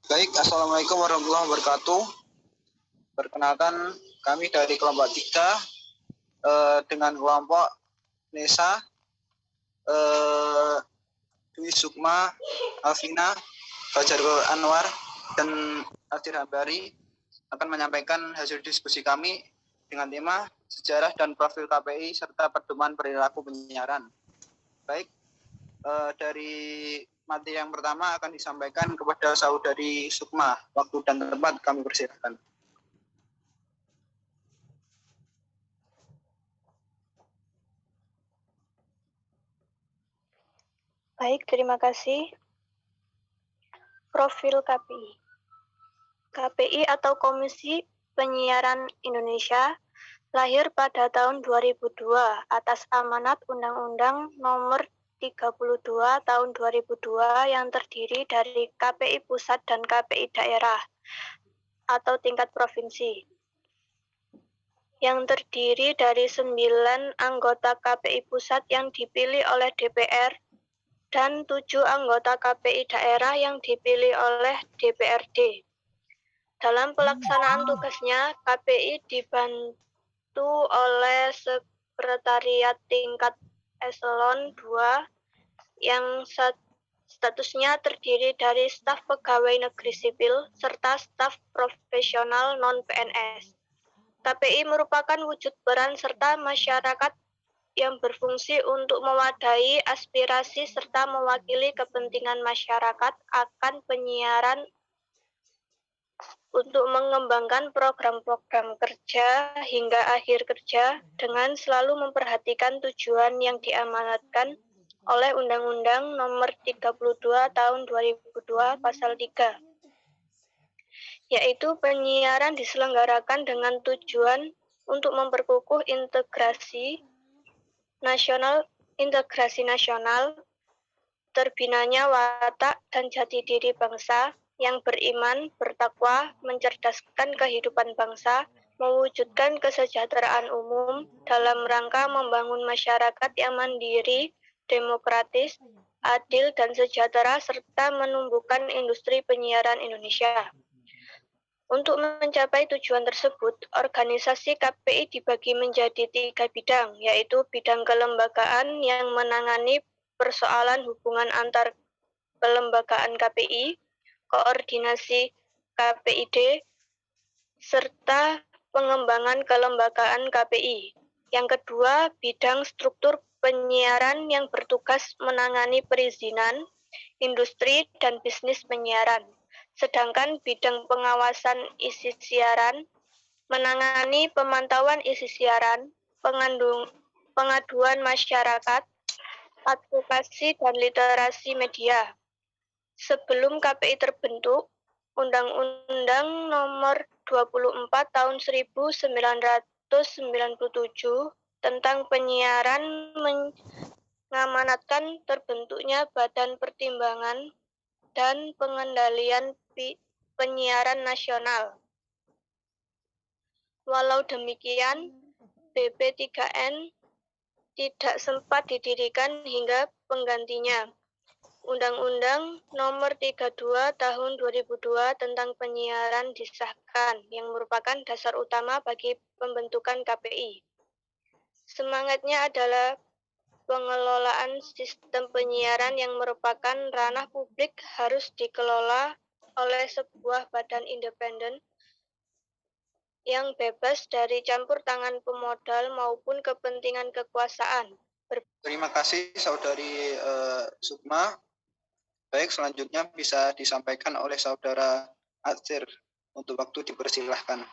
Baik, Assalamualaikum warahmatullahi wabarakatuh. Perkenalkan, kami dari kelompok 3 dengan kelompok Nesa, Dwi Sukma, Alvina, Fajar Anwar, dan Adir Hambari akan menyampaikan hasil diskusi kami dengan tema sejarah dan profil KPI serta pedoman perilaku penyiaran. Baik, dari materi yang pertama akan disampaikan kepada Saudari Sukma. Waktu dan tempat kami persilakan. Baik, terima kasih. Profil KPI. KPI atau Komisi Penyiaran Indonesia lahir pada tahun 2002 atas amanat Undang-Undang Nomor 32 tahun 2002 yang terdiri dari KPI Pusat dan KPI Daerah atau tingkat provinsi, yang terdiri dari 9 anggota KPI Pusat yang dipilih oleh DPR dan 7 anggota KPI daerah yang dipilih oleh DPRD. Dalam pelaksanaan tugasnya, KPI dibantu oleh Sekretariat Tingkat Eselon 2 yang statusnya terdiri dari staf pegawai negeri sipil serta staf profesional non-PNS. KPI merupakan wujud peran serta masyarakat yang berfungsi untuk mewadahi aspirasi serta mewakili kepentingan masyarakat akan penyiaran untuk mengembangkan program-program kerja hingga akhir kerja dengan selalu memperhatikan tujuan yang diamanatkan oleh Undang-Undang Nomor 32 Tahun 2002 Pasal 3, yaitu penyiaran diselenggarakan dengan tujuan untuk memperkukuh integrasi nasional, terbinanya watak dan jati diri bangsa yang beriman, bertakwa, mencerdaskan kehidupan bangsa, mewujudkan kesejahteraan umum dalam rangka membangun masyarakat yang mandiri, demokratis, adil, dan sejahtera, serta menumbuhkan industri penyiaran Indonesia. Untuk mencapai tujuan tersebut, organisasi KPI dibagi menjadi 3 bidang, yaitu bidang kelembagaan yang menangani persoalan hubungan antar kelembagaan KPI, koordinasi KPID, serta pengembangan kelembagaan KPI. Yang kedua, bidang struktur penyiaran yang bertugas menangani perizinan, industri, dan bisnis penyiaran. Sedangkan bidang pengawasan isi siaran menangani pemantauan isi siaran, pengaduan masyarakat, advokasi, dan literasi media. Sebelum KPI terbentuk, Undang-Undang Nomor 24 Tahun 1997 tentang penyiaran mengamanatkan terbentuknya Badan Pertimbangan dan Pengendalian Penyiaran Nasional. Walau demikian, BP3N tidak sempat didirikan hingga penggantinya. Undang-Undang Nomor 32 Tahun 2002 tentang penyiaran disahkan, yang merupakan dasar utama bagi pembentukan KPI. Semangatnya adalah pengelolaan sistem penyiaran yang merupakan ranah publik harus dikelola oleh sebuah badan independen yang bebas dari campur tangan pemodal maupun kepentingan kekuasaan. Terima kasih Saudari Sukma. Baik, selanjutnya bisa disampaikan oleh Saudara Adir. Untuk waktu dipersilahkan.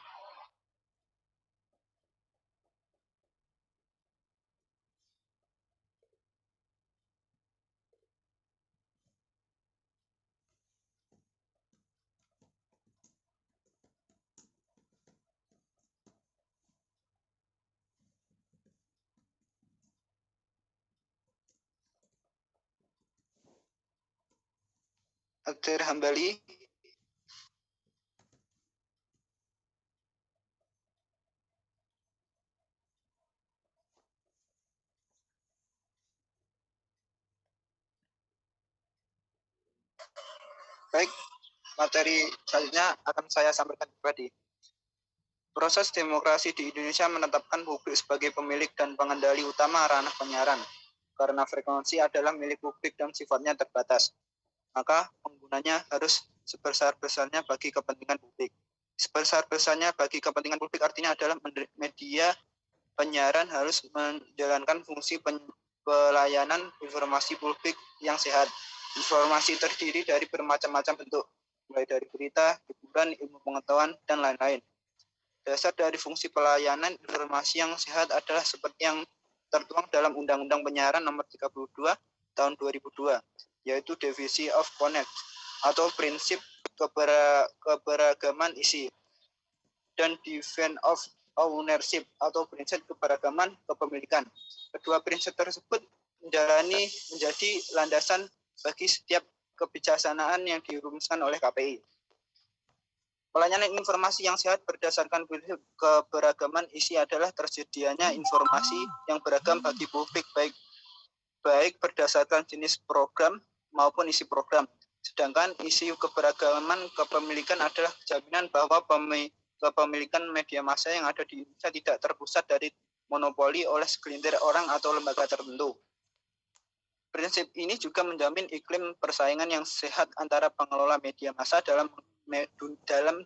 Adir Hambali. Baik, materi selanjutnya akan saya sampaikan tadi. Proses demokrasi di Indonesia menetapkan publik sebagai pemilik dan pengendali utama ranah penyiaran. Karena frekuensi adalah milik publik dan sifatnya terbatas, maka penggunanya harus sebesar-besarnya bagi kepentingan publik. Sebesar-besarnya bagi kepentingan publik artinya adalah media penyiaran harus menjalankan fungsi pelayanan informasi publik yang sehat. Informasi terdiri dari bermacam-macam bentuk, mulai dari berita, hiburan, ilmu pengetahuan, dan lain-lain. Dasar dari fungsi pelayanan informasi yang sehat adalah seperti yang tertuang dalam Undang-Undang Penyiaran Nomor 32 Tahun 2002, yaitu Diversity of Content atau prinsip keberagaman isi, dan Defense of Ownership atau prinsip keberagaman kepemilikan. Kedua prinsip tersebut menjadi landasan bagi setiap kebijaksanaan yang dirumuskan oleh KPI. Pelayanan informasi yang sehat berdasarkan prinsip keberagaman isi adalah tersedianya informasi yang beragam bagi publik, baik berdasarkan jenis program maupun isi program. Sedangkan isi keberagaman kepemilikan adalah jaminan bahwa kepemilikan media massa yang ada di Indonesia tidak terpusat dari monopoli oleh segelintir orang atau lembaga tertentu. Prinsip ini juga menjamin iklim persaingan yang sehat antara pengelola media massa dalam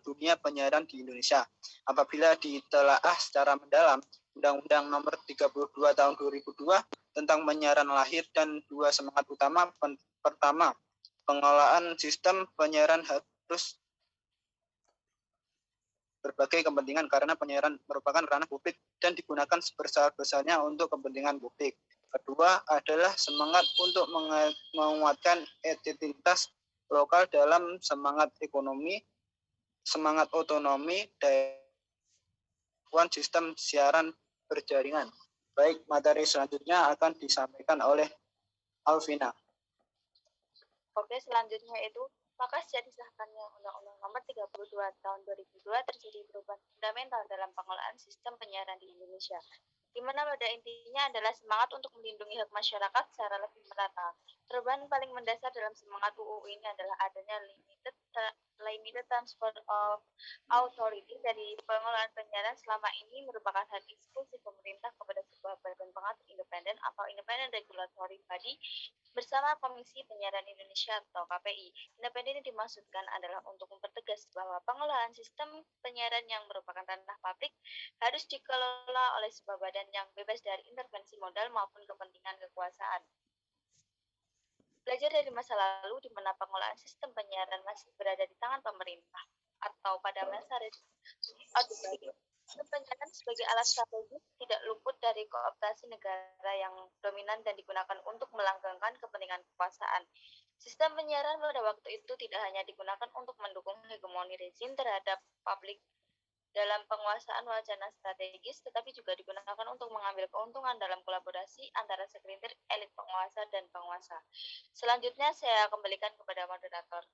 dunia penyiaran di Indonesia. Apabila ditelaah secara mendalam, Undang-Undang Nomor 32 Tahun 2002 tentang penyiaran lahir dan dua semangat utama. Pertama, pengelolaan sistem penyiaran harus berbagai kepentingan karena penyiaran merupakan ranah publik dan digunakan sebesar-besarnya untuk kepentingan publik. Kedua adalah semangat untuk menguatkan identitas lokal dalam semangat ekonomi, semangat otonomi, dan sistem siaran berjaringan. Baik, materi selanjutnya akan disampaikan oleh Alvina. Oke, selanjutnya itu, maka sejak disahkannya Undang-Undang Nomor 32 Tahun 2002 terjadi perubahan fundamental dalam pengelolaan sistem penyiaran di Indonesia, di mana pada intinya adalah semangat untuk melindungi hak masyarakat secara lebih merata. Perubahan paling mendasar dalam semangat UU ini adalah adanya limited transfer of authority dari pengelolaan penyiaran selama ini merupakan hak eksklusif pemerintah kepada sebuah badan pengatur independen atau Independent Regulatory Body bersama Komisi Penyiaran Indonesia atau KPI. Independen ini dimaksudkan adalah untuk mempertegas bahwa pengelolaan sistem penyiaran yang merupakan ranah publik harus dikelola oleh sebuah badan yang bebas dari intervensi modal maupun kepentingan kekuasaan. Belajar dari masa lalu di mana pengelolaan sistem penyiaran masih berada di tangan pemerintah atau pada masa sistem penyiaran sebagai alat strategis tidak luput dari kooptasi negara yang dominan dan digunakan untuk melanggengkan kepentingan kekuasaan. Sistem penyiaran pada waktu itu tidak hanya digunakan untuk mendukung hegemoni rezim terhadap publik dalam penguasaan wacana strategis, tetapi juga digunakan untuk mengambil keuntungan dalam kolaborasi antara segelintir elit penguasa dan penguasa. Selanjutnya saya kembalikan kepada moderator.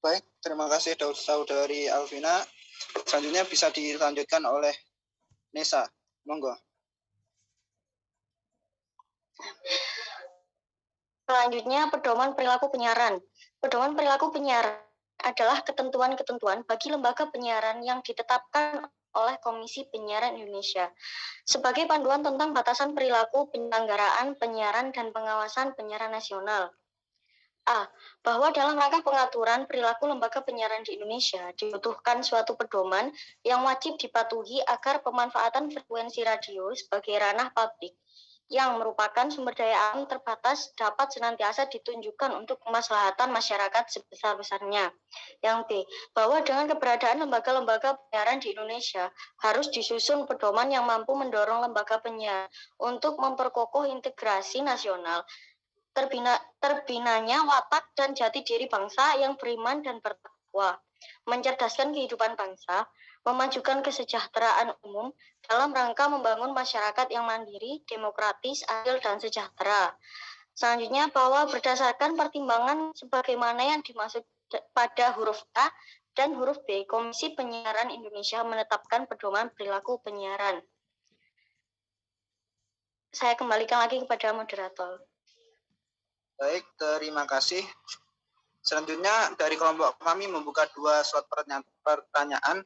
Baik, terima kasih saudari Alvina. Selanjutnya bisa dilanjutkan oleh Nesa. Monggo. Selanjutnya, pedoman perilaku penyiaran. Pedoman perilaku penyiaran adalah ketentuan-ketentuan bagi lembaga penyiaran yang ditetapkan oleh Komisi Penyiaran Indonesia sebagai panduan tentang batasan perilaku penyelenggaraan penyiaran dan pengawasan penyiaran nasional. A. Bahwa dalam rangka pengaturan perilaku lembaga penyiaran di Indonesia dibutuhkan suatu pedoman yang wajib dipatuhi agar pemanfaatan frekuensi radio sebagai ranah publik yang merupakan sumber daya alam terbatas dapat senantiasa ditunjukkan untuk kemaslahatan masyarakat sebesar-besarnya. Yang B. Bahwa dengan keberadaan lembaga-lembaga penyiaran di Indonesia harus disusun pedoman yang mampu mendorong lembaga penyiaran untuk memperkokoh integrasi nasional, terbinanya watak dan jati diri bangsa yang beriman dan bertakwa, mencerdaskan kehidupan bangsa, memajukan kesejahteraan umum dalam rangka membangun masyarakat yang mandiri, demokratis, adil, dan sejahtera. Selanjutnya, bahwa berdasarkan pertimbangan sebagaimana yang dimaksud pada huruf A dan huruf B, Komisi Penyiaran Indonesia menetapkan pedoman perilaku penyiaran. Saya kembalikan lagi kepada moderator. Baik, terima kasih. Selanjutnya dari kelompok kami membuka 2 slot pertanyaan.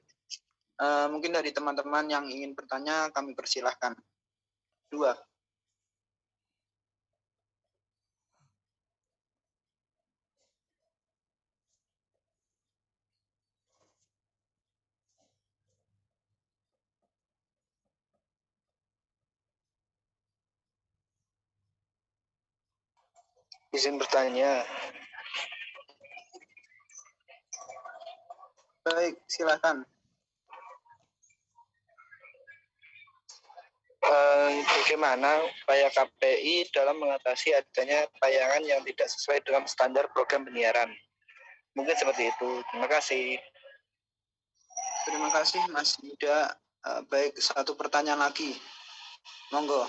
Mungkin dari teman-teman yang ingin bertanya kami persilahkan. 2. Izin bertanya. Baik, silakan. Bagaimana upaya KPI dalam mengatasi adanya tayangan yang tidak sesuai dengan standar program penyiaran? Mungkin seperti itu. Terima kasih. Terima kasih Mas Yuda. Baik, satu pertanyaan lagi. Monggo.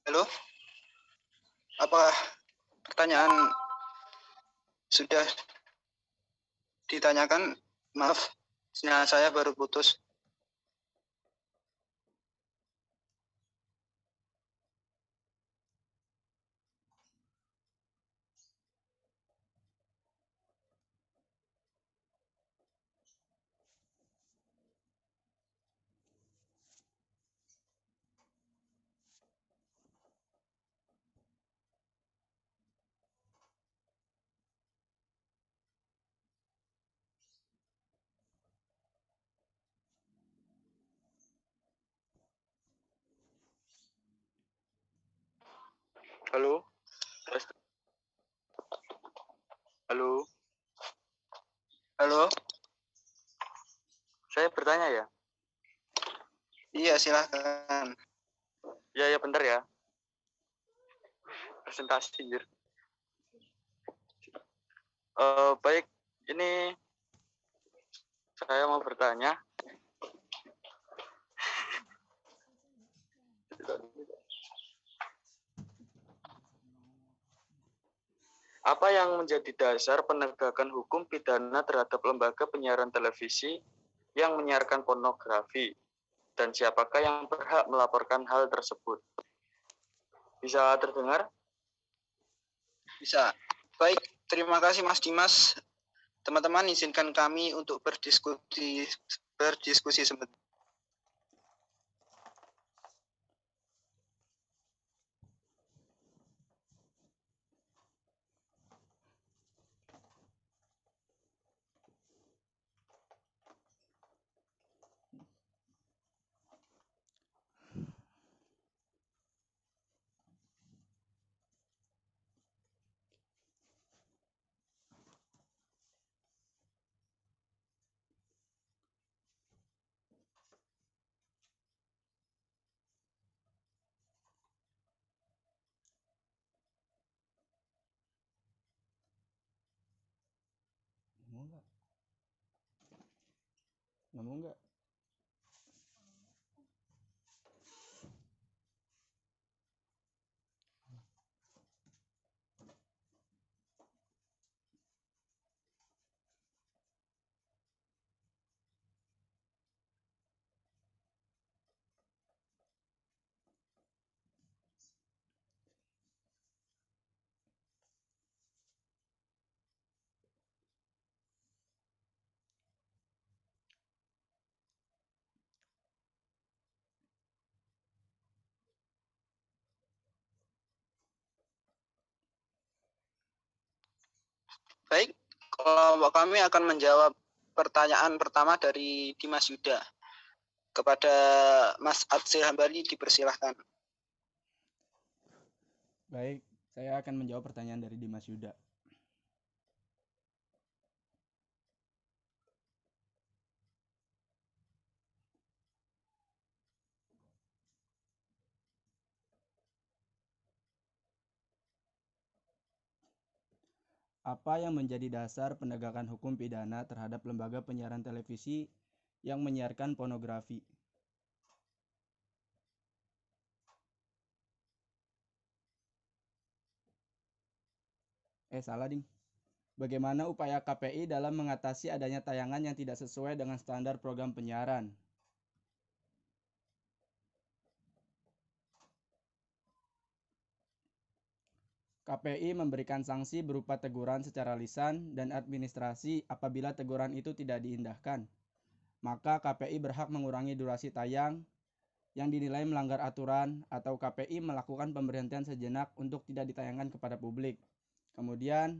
Halo, apa pertanyaan sudah ditanyakan? Maaf, sinyal saya baru putus. Halo, halo, halo. Saya bertanya ya? Iya, silahkan. Ya, ya, bentar ya. Presentasi, anjir. Baik, ini saya mau bertanya. Apa yang menjadi dasar penegakan hukum pidana terhadap lembaga penyiaran televisi yang menyiarkan pornografi? Dan siapakah yang berhak melaporkan hal tersebut? Bisa terdengar? Bisa. Baik, terima kasih Mas Dimas. Teman-teman, izinkan kami untuk berdiskusi sebentar. nggak? Ngomong nggak? Baik, kelompok kami akan menjawab pertanyaan pertama dari Dimas Yuda. Kepada Mas Adsil Hambali dipersilahkan. Baik, saya akan menjawab pertanyaan dari Dimas Yuda. Apa yang menjadi dasar penegakan hukum pidana terhadap lembaga penyiaran televisi yang menyiarkan pornografi? Salah ding. Bagaimana upaya KPI dalam mengatasi adanya tayangan yang tidak sesuai dengan standar program penyiaran? KPI memberikan sanksi berupa teguran secara lisan dan administrasi apabila teguran itu tidak diindahkan. Maka KPI berhak mengurangi durasi tayang yang dinilai melanggar aturan atau KPI melakukan pemberhentian sejenak untuk tidak ditayangkan kepada publik. Kemudian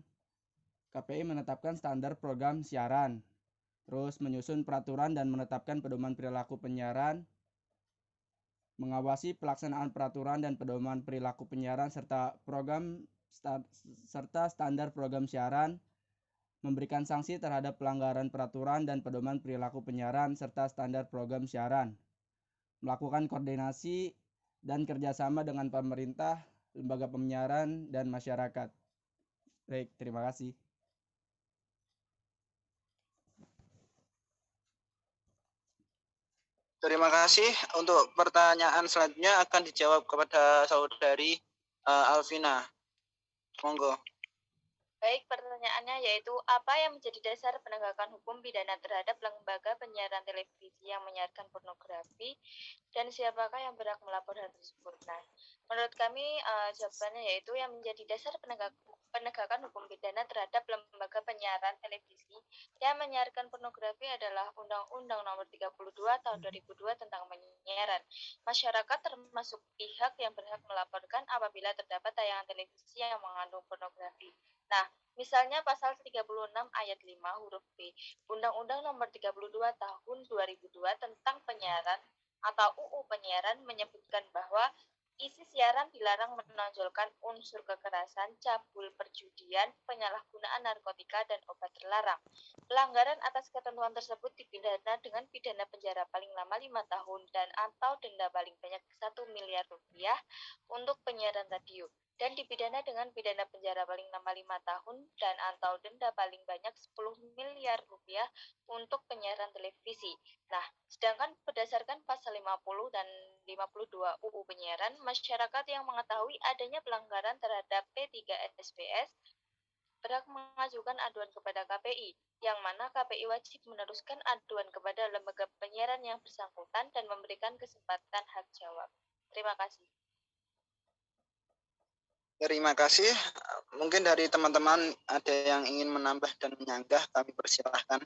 KPI menetapkan standar program siaran, terus menyusun peraturan dan menetapkan pedoman perilaku penyiaran, mengawasi pelaksanaan peraturan dan pedoman perilaku penyiaran serta standar program siaran, memberikan sanksi terhadap pelanggaran peraturan dan pedoman perilaku penyiaran serta standar program siaran, melakukan koordinasi dan kerjasama dengan pemerintah, lembaga penyiaran, dan masyarakat. Baik, terima kasih. Terima kasih. Untuk pertanyaan selanjutnya akan dijawab kepada saudari Alvina. Monggo. Baik, pertanyaannya yaitu apa yang menjadi dasar penegakan hukum pidana terhadap lembaga penyiaran televisi yang menyiarkan pornografi dan siapakah yang berhak melapor hal tersebut? Nah, menurut kami jawabannya yaitu yang menjadi dasar penegakan hukum pidana terhadap lembaga penyiaran televisi yang menyiarkan pornografi adalah Undang-Undang Nomor 32 Tahun 2002 tentang penyiaran. Masyarakat termasuk pihak yang berhak melaporkan apabila terdapat tayangan televisi yang mengandung pornografi. Nah, misalnya pasal 36 ayat 5 huruf B Undang-Undang Nomor 32 Tahun 2002 tentang penyiaran atau UU Penyiaran menyebutkan bahwa isi siaran dilarang menonjolkan unsur kekerasan, cabul, perjudian, penyalahgunaan narkotika, dan obat terlarang. Pelanggaran atas ketentuan tersebut dipidana dengan pidana penjara paling lama 5 tahun dan atau denda paling banyak 1 miliar rupiah untuk penyiaran radio, dan dipidana dengan pidana penjara paling lama 5 tahun dan atau denda paling banyak 10 miliar rupiah untuk penyiaran televisi. Nah, sedangkan berdasarkan pasal 50 dan 52 UU Penyiaran, masyarakat yang mengetahui adanya pelanggaran terhadap P3SPS berhak mengajukan aduan kepada KPI, yang mana KPI wajib meneruskan aduan kepada lembaga penyiaran yang bersangkutan dan memberikan kesempatan hak jawab. Terima kasih. Terima kasih. Mungkin dari teman-teman ada yang ingin menambah dan menyanggah, kami persilahkan.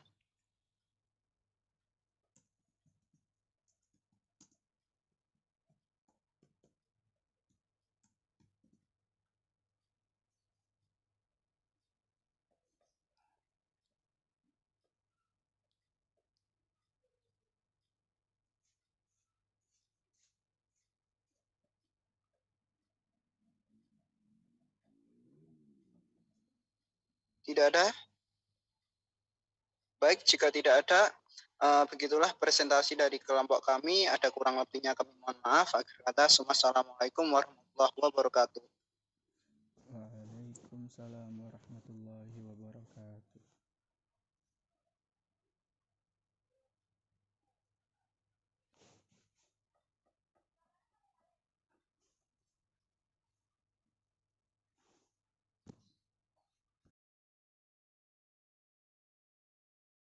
Tidak ada? Baik, jika tidak ada, begitulah presentasi dari kelompok kami. Ada kurang lebihnya kami mohon maaf. Akhir kata, Assalamualaikum warahmatullahi wabarakatuh. Waalaikumsalam.